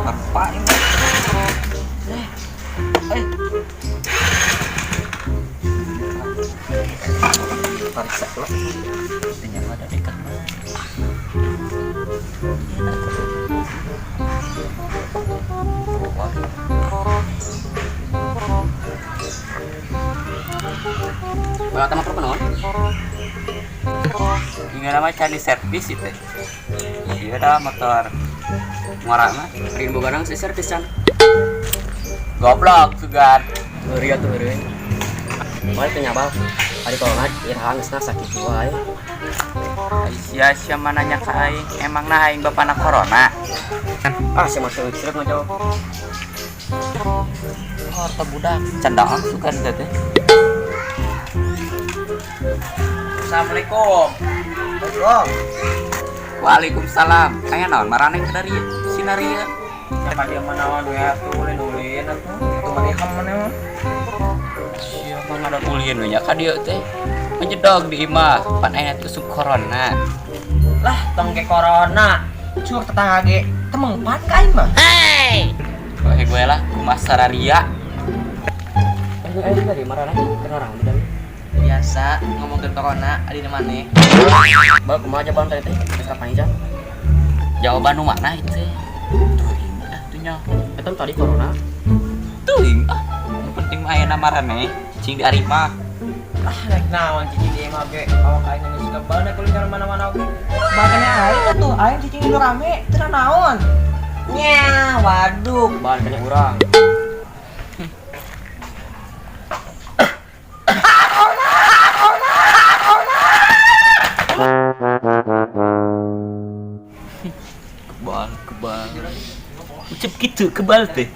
Apa ini? Eh. Pariksa lah. Ternyata ada dekat banget. Bawa tamu perkenalan. Ini nama cari servis itu. Iya dah motor ngorang mah. Rin bogarang si servis can. Goblok sugan. Ria tuh rin. Balik ke nyabal. Ari kalau nggak irhang geusna sakit wae. Sia-sia mananya ka aing. Emang nah aing bapana corona. Ah si masuk istirahat mah jauh. Harta budak. Candaan sugan teh. Assalamualaikum. Waalaikumsalam. Kayak naon maraneh dari sinaria. Siapa dia manawan ya tuh ulin atuh. Itu mah dia mana mah. Siapa ngada ulin nya ka dieu teh. Menjedog di imah pan aya tusuk corona. Lah tong ke corona. Cur tetangga ge temengpat ka aing mah. Oke gue lah kumaha sararia. Ayo dari marana kan orang di dalam. Biasa ngomongin corona adi di mana? Bawa kumaha aja bang teh. Geus kapan can? Jawaban nu mana itu? Tuing ah tuh nya. Eta tadi corona. Tuing ah. Yang penting mah aya maraneh cicing di arima. Ah naik naon cicing di mah ge. Awak aing geus suka banget kuliah mana-mana oge. Makanya aing atuh aing cicing nu rame teu naon. Nya, waduh. Bahan kanya urang. Kebal. Ucap gitu kebal teh.